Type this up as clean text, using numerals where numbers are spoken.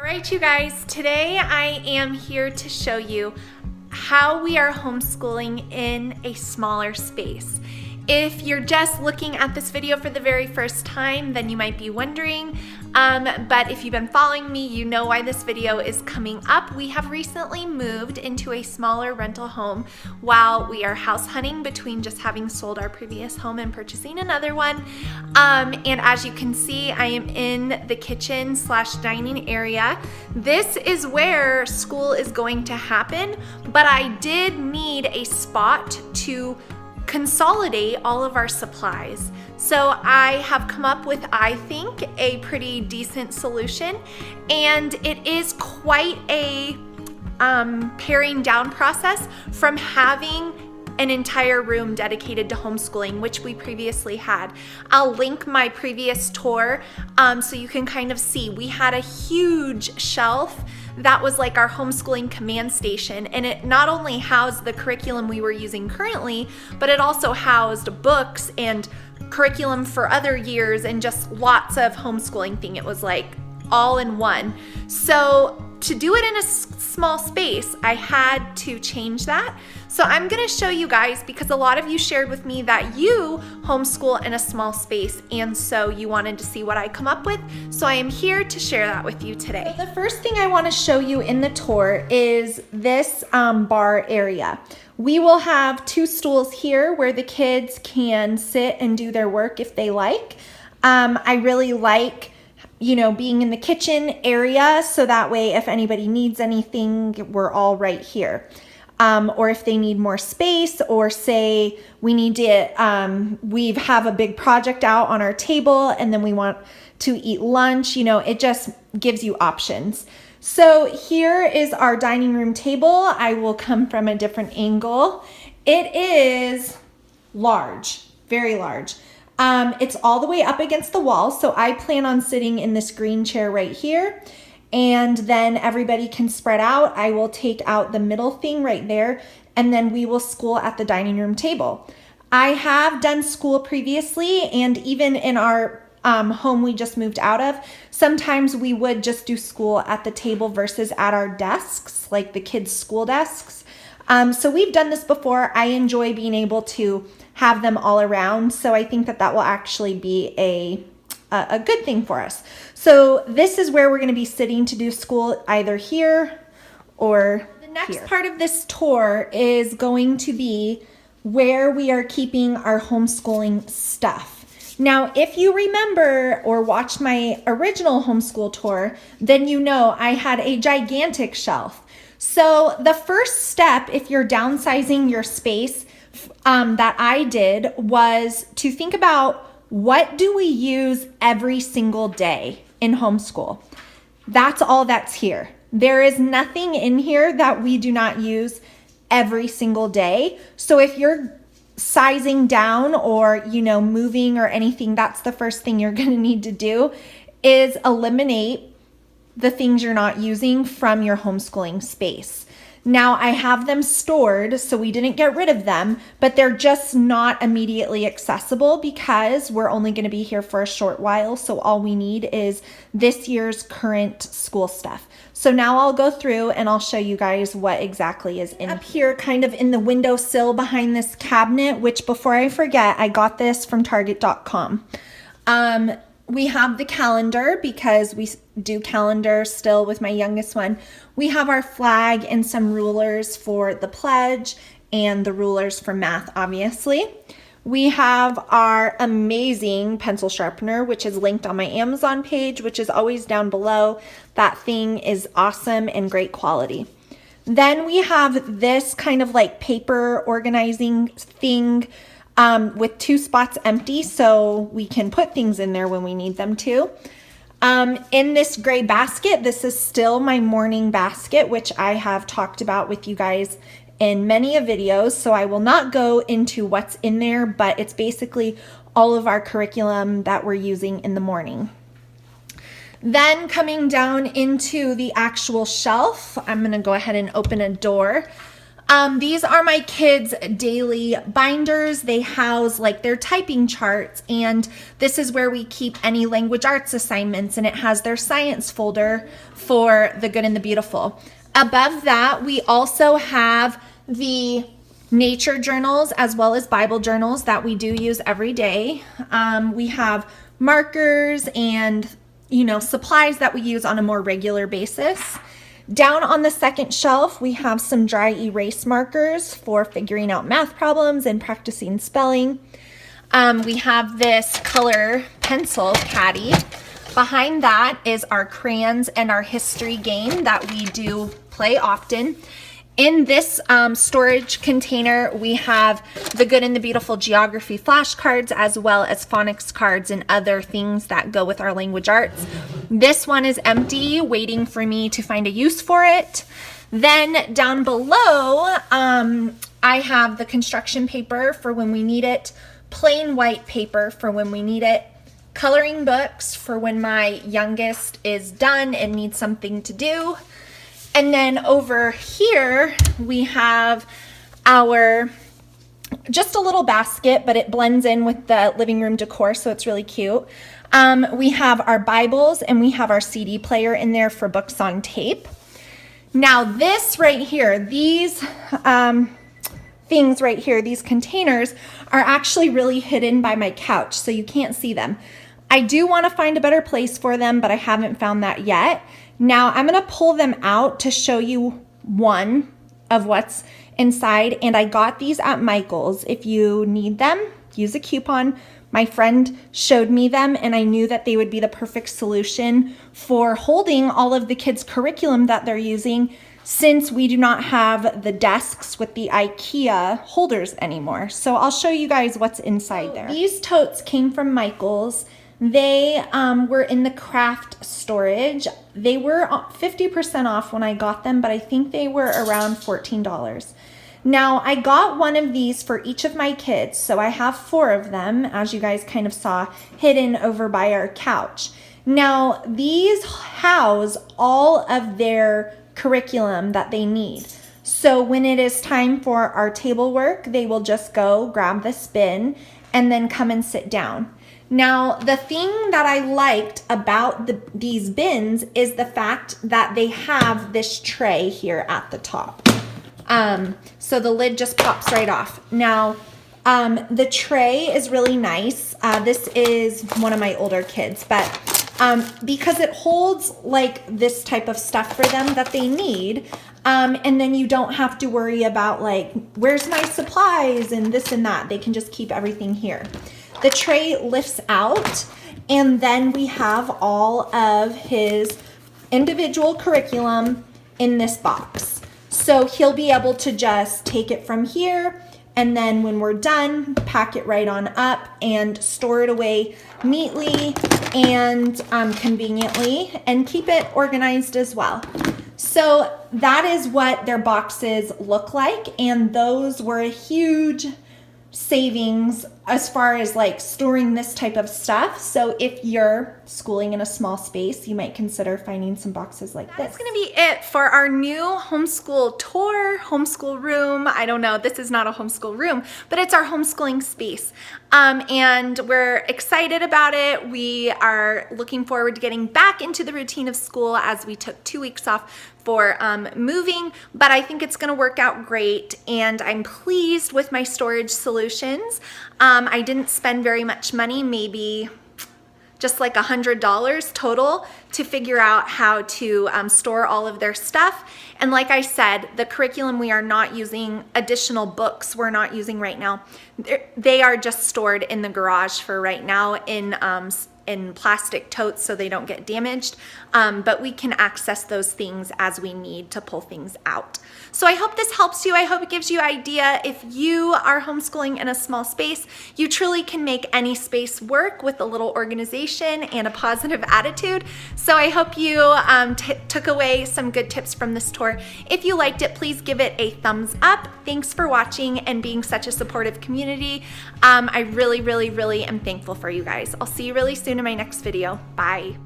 All right, you guys, today I am here to show you how we are homeschooling in a smaller space. If you're just looking at this video for the very first time, then you might be wondering, but if you've been following me, you know why this video is coming up. We have recently moved into a smaller rental home while we are house hunting between just having sold our previous home and purchasing another one. And as you can see, I am in the kitchen / dining area. This is where school is going to happen, but I did need a spot to consolidate all of our supplies. So I have come up with, I think, a pretty decent solution, and it is quite a paring down process from having an entire room dedicated to homeschooling, which we previously had. I'll link my previous tour so you can kind of see. We had a huge shelf that was like our homeschooling command station, and it not only housed the curriculum we were using currently, but it also housed books and curriculum for other years and just lots of homeschooling thing. It was like all in one. So to do it in a small space, I had to change that. So I'm gonna show you guys, because a lot of you shared with me that you homeschool in a small space, and so you wanted to see what I come up with. So I am here to share that with you today. So the first thing I wanna show you in the tour is this bar area. We will have 2 stools here where the kids can sit and do their work if they like. I really like being in the kitchen area, so that way if anybody needs anything, we're all right here. Or if they need more space, or say we need to, we have a big project out on our table and then we want to eat lunch, it just gives you options. So here is our dining room table. I will come from a different angle. It is large, very large. It's all the way up against the wall, so I plan on sitting in this green chair right here, and then everybody can spread out. I will take out the middle thing right there, and then we will school at the dining room table. I have done school previously, and even in our home we just moved out of, sometimes we would just do school at the table versus at our desks, like the kids' school desks. So we've done this before. I enjoy being able to have them all around, so I think that will actually be a good thing for us. So this is where we're going to be sitting to do school, either here or the next here. Part of this tour is going to be where we are keeping our homeschooling stuff. Now, if you remember or watched my original homeschool tour, then you know I had a gigantic shelf. So the first step, if you're downsizing your space, that I did, was to think about, what do we use every single day in homeschool? That's all that's here. There is nothing in here that we do not use every single day. So if you're sizing down or, moving or anything, that's the first thing you're going to need to do, is eliminate the things you're not using from your homeschooling space. Now, I have them stored, so we didn't get rid of them, but they're just not immediately accessible because we're only going to be here for a short while. So all we need is this year's current school stuff. So now I'll go through and I'll show you guys what exactly is in here, kind of in the windowsill behind this cabinet, which, before I forget, I got this from Target.com. We have the calendar, because we do calendar still with my youngest one. We have our flag and some rulers for the pledge, and the rulers for math, obviously. We have our amazing pencil sharpener, which is linked on my Amazon page, which is always down below. That thing is awesome and great quality. Then we have this kind of like paper organizing thing, with 2 spots empty, so we can put things in there when we need them to. In this gray basket, this is still my morning basket, which I have talked about with you guys in many videos, so I will not go into what's in there, but it's basically all of our curriculum that we're using in the morning. Then coming down into the actual shelf, I'm going to go ahead and open a door. These are my kids' daily binders. They house like their typing charts, and this is where we keep any language arts assignments, and it has their science folder for the good and the beautiful. Above that, we also have the nature journals as well as Bible journals that we do use every day. We have markers and, supplies that we use on a more regular basis. Down on the second shelf, we have some dry erase markers for figuring out math problems and practicing spelling. We have this color pencil caddy. Behind that is our crayons and our history game that we do play often. In this storage container, we have the good and the beautiful geography flashcards, as well as phonics cards and other things that go with our language arts. This one is empty, waiting for me to find a use for it. Then down below, I have the construction paper for when we need it, plain white paper for when we need it, coloring books for when my youngest is done and needs something to do. And then over here, we have just a little basket, but it blends in with the living room decor, so it's really cute. We have our Bibles, and we have our CD player in there for books on tape. Now this right here, these things right here, these containers, are actually really hidden by my couch, so you can't see them. I do want to find a better place for them, but I haven't found that yet. Now I'm going to pull them out to show you one of what's inside, and I got these at Michael's. If you need them, use a coupon. My friend showed me them, and I knew that they would be the perfect solution for holding all of the kids' curriculum that they're using, since we do not have the desks with the IKEA holders anymore. So I'll show you guys what's inside there. These totes came from Michael's. They were in the craft storage. They were 50% off when I got them, but I think they were around $14. Now, I got one of these for each of my kids, so I have 4 of them, as you guys kind of saw, hidden over by our couch. Now, these house all of their curriculum that they need. So when it is time for our table work, they will just go grab this bin and then come and sit down. Now, the thing that I liked about these bins is the fact that they have this tray here at the top. So the lid just pops right off. Now, the tray is really nice. This is one of my older kids, but because it holds like this type of stuff for them that they need, and then you don't have to worry about like, where's my supplies and this and that. They can just keep everything here. The tray lifts out, and then we have all of his individual curriculum in this box. So he'll be able to just take it from here, and then when we're done, pack it right on up and store it away neatly and conveniently, and keep it organized as well. So that is what their boxes look like, and those were a huge savings as far as like storing this type of stuff. So if you're schooling in a small space, you might consider finding some boxes like this. That's gonna be it for our new homeschool tour, homeschool room. I don't know, this is not a homeschool room, but it's our homeschooling space. And we're excited about it. We are looking forward to getting back into the routine of school, as we took 2 weeks off for moving, but I think it's gonna work out great, and I'm pleased with my storage solutions. I didn't spend very much money, maybe just like $100 total, to figure out how to store all of their stuff. And like I said, the curriculum we are not using, additional books we're not using right now, they are just stored in the garage for right now in plastic totes so they don't get damaged, but we can access those things as we need to pull things out. So I hope this helps you. I hope it gives you an idea. If you are homeschooling in a small space, you truly can make any space work with a little organization and a positive attitude. So I hope you took away some good tips from this tour. If you liked it, please give it a thumbs up. Thanks for watching and being such a supportive community. I really, really, really am thankful for you guys. I'll see you really soon in my next video. Bye.